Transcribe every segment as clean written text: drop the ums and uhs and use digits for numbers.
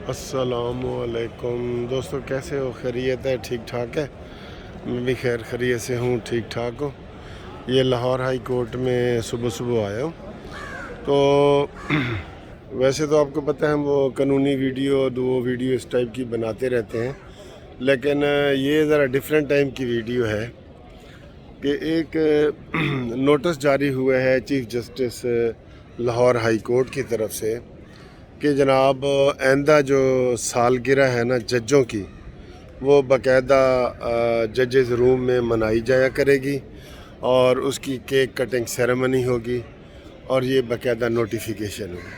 अस्सलामुअलैकुम दोस्तों, कैसे हो? खैरियत है? ठीक ठाक है। मैं भी खैर खैरियत से हूँ, ठीक ठाक हूँ। ये लाहौर हाई कोर्ट में सुबह सुबह आया हूँ। तो वैसे तो आपको पता है हम वो कानूनी वीडियो दो वीडियो इस टाइप की बनाते रहते हैं, लेकिन ये ज़रा डिफरेंट टाइप की वीडियो है कि एक नोटिस जारी हुआ है chief justice Lahore high court की तरफ से कि जनाब आइंदा जो सालगिरह है ना जजों की, वो बाकायदा जजेस रूम में मनाई जाया करेगी और उसकी केक कटिंग सेरेमनी होगी और ये बाकायदा नोटिफिकेशन है।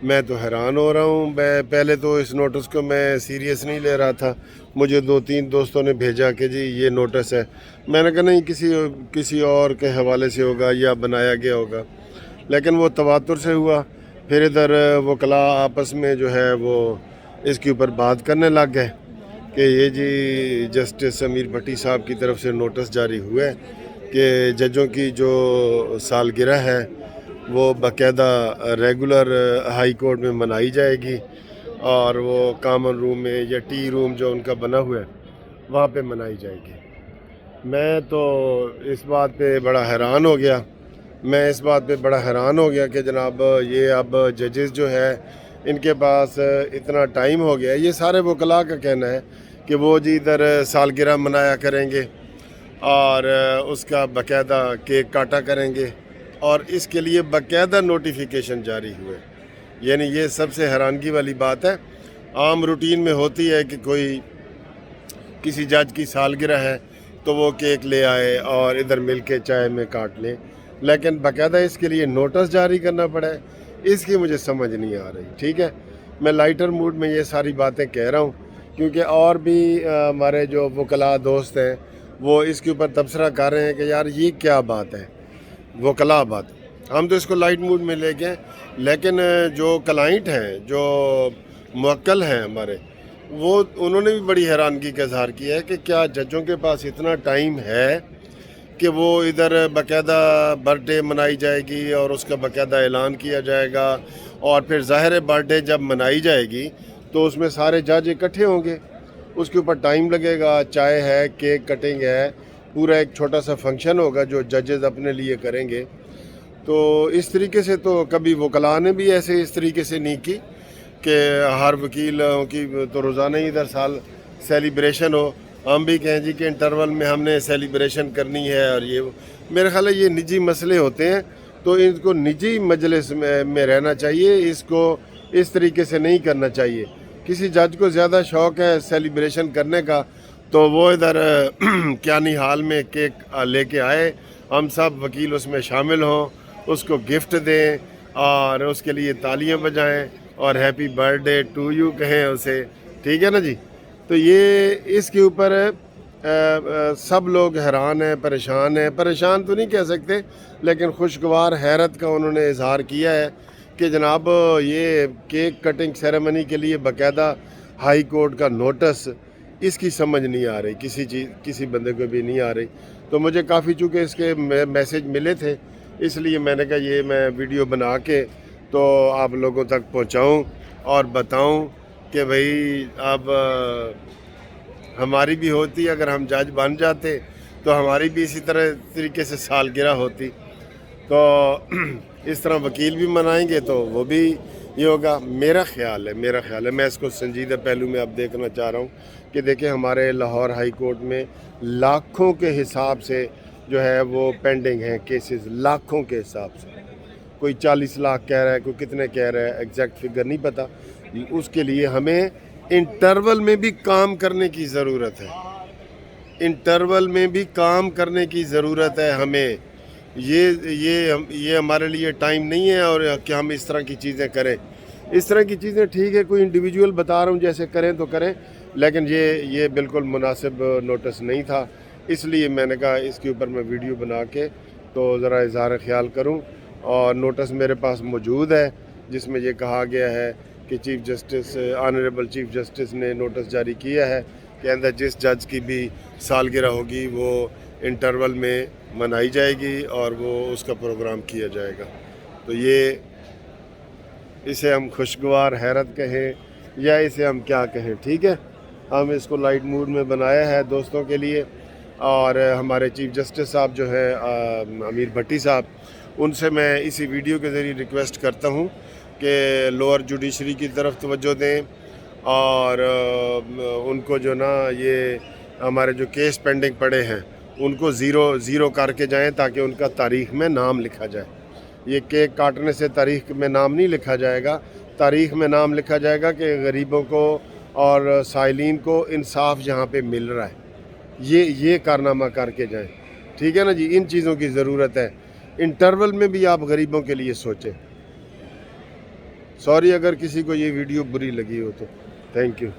मैं तो हैरान हो रहा हूँ। पहले तो इस नोटिस को मैं सीरियस नहीं ले रहा था। मुझे 2-3 दोस्तों ने भेजा कि जी ये नोटिस है। मैंने कहा नहीं, किसी और के हवाले से होगा या बनाया गया होगा, लेकिन वो तवातुर से हुआ। फिर इधर वकला आपस में जो है वो इसके ऊपर बात करने लग गए कि ये जी जस्टिस अमीर भट्टी साहब की तरफ से नोटिस जारी हुआ है कि जजों की जो सालगिरह है वो बाकायदा रेगुलर हाई कोर्ट में मनाई जाएगी और वो कॉमन रूम में या टी रूम जो उनका बना हुआ है वहाँ पे मनाई जाएगी। मैं तो इस बात पे बड़ा हैरान हो गया। कि जनाब ये अब जजेस जो है इनके पास इतना टाइम हो गया। ये सारे वकला का कहना है कि वो जी इधर सालगिरह मनाया करेंगे और उसका बाकायदा केक काटा करेंगे और इसके लिए बाकायदा नोटिफिकेशन जारी हुए। यानी ये सबसे हैरानगी वाली बात है। आम रूटीन में होती है कि कोई किसी जज की सालगिरह है तो वो केक ले आए और इधर मिल के चाय में काट लें, लेकिन बाकायदा इसके लिए नोटिस जारी करना पड़ा है। इसकी मुझे समझ नहीं आ रही। ठीक है, मैं लाइटर मूड में ये सारी बातें कह रहा हूँ क्योंकि और भी हमारे जो वकला दोस्त हैं वो इसके ऊपर तबसरा कर रहे हैं कि यार ये क्या बात है, वकला बात। हम तो इसको लाइट मूड में लेके, लेकिन जो क्लाइंट हैं, जो मुवक्किल हैं हमारे, वो उन्होंने भी बड़ी हैरानगी का इजहार किया है कि क्या जजों के पास इतना टाइम है कि वो इधर बाकायदा बर्थडे मनाई जाएगी और उसका बाकायदा ऐलान किया जाएगा और फिर ज़ाहिर बर्थडे जब मनाई जाएगी तो उसमें सारे जज इकट्ठे होंगे, उसके ऊपर टाइम लगेगा, चाय है, केक कटिंग है, पूरा एक छोटा सा फंक्शन होगा जो जजेस अपने लिए करेंगे। तो इस तरीके से तो कभी वकला ने भी ऐसे इस तरीके से नहीं की कि हर वकीलों की तो रोज़ाना ही इधर साल सेलिब्रेशन हो, हम भी कहें जी कि इंटरवल में हमने सेलिब्रेशन करनी है। और ये मेरे ख्याल है ये निजी मसले होते हैं तो इनको निजी मजलिस में रहना चाहिए, इसको इस तरीके से नहीं करना चाहिए। किसी जज को ज़्यादा शौक़ है सेलिब्रेशन करने का तो वो इधर क्यानी हाल में केक लेके आए, हम सब वकील उसमें शामिल हों, उसको गिफ्ट दें और उसके लिए तालियां बजाएं और हैप्पी बर्थडे टू यू कहें उसे। ठीक है ना जी। तो ये इसके ऊपर सब लोग हैरान हैं, परेशान तो नहीं कह सकते, लेकिन खुशगवार हैरत का उन्होंने इजहार किया है कि जनाब ये केक कटिंग सेरेमनी के लिए बाकायदा हाई कोर्ट का नोटिस, इसकी समझ नहीं आ रही, किसी बंदे को भी नहीं आ रही। तो मुझे काफ़ी चूँकि इसके मैसेज मिले थे, इसलिए मैंने कहा ये मैं वीडियो बना के तो आप लोगों तक पहुंचाऊं और बताऊं कि भाई अब हमारी भी होती, अगर हम जज बन जाते तो हमारी भी इसी तरीके से सालगिरह होती। तो इस तरह वकील भी मनाएंगे तो वो भी ये होगा। मेरा ख्याल है मैं इसको संजीदा पहलू में अब देखना चाह रहा हूँ कि देखें हमारे लाहौर हाई कोर्ट में लाखों के हिसाब से जो है वो पेंडिंग हैं केसेस, लाखों के हिसाब से। कोई 40 लाख कह रहा है, कोई कितने कह रहा है, एग्जैक्ट फिगर नहीं पता। उसके लिए हमें इंटरवल में भी काम करने की ज़रूरत है, हमें ये हमारे लिए टाइम नहीं है और कि हम इस तरह की चीज़ें करें। इस तरह की चीज़ें ठीक है, कोई इंडिविजुअल बता रहा हूँ जैसे करें तो करें, लेकिन ये बिल्कुल मुनासिब नोटिस नहीं था। इसलिए मैंने कहा इसके ऊपर मैं वीडियो बना के तो ज़रा इज़हार ख्याल करूँ। और नोटिस मेरे पास मौजूद है जिसमें ये कहा गया है कि ऑनरेबल चीफ जस्टिस ने नोटिस जारी किया है कि अंदर जिस जज की भी सालगिरह होगी वो इंटरवल में मनाई जाएगी और वो उसका प्रोग्राम किया जाएगा। तो ये इसे हम खुशगवार हैरत कहें یا اسے ہم کیا کہیں. ٹھیک ہے, ہم اس کو لائٹ موڈ میں بنایا ہے دوستوں کے لیے. اور ہمارے چیف جسٹس صاحب جو ہے امیر بھٹی صاحب, ان سے میں اسی ویڈیو کے ذریعے ریکویسٹ کرتا ہوں کہ لوور جوڈیشری کی طرف توجہ دیں, اور ان کو جو نا یہ ہمارے جو کیس پینڈنگ پڑے ہیں ان کو زیرو کر کے جائیں, تاکہ ان کا تاریخ میں نام لکھا جائے. یہ کیک کاٹنے سے تاریخ میں نام نہیں لکھا جائے گا, تاریخ میں نام لکھا جائے گا کہ غریبوں کو اور سائلین کو انصاف جہاں پہ مل رہا ہے, یہ کارنامہ کر کے جائیں. ٹھیک ہے نا جی, ان چیزوں کی ضرورت ہے. انٹرول میں بھی آپ غریبوں کے لیے سوچیں. سوری اگر کسی کو یہ ویڈیو بری لگی ہو تو. Thank you.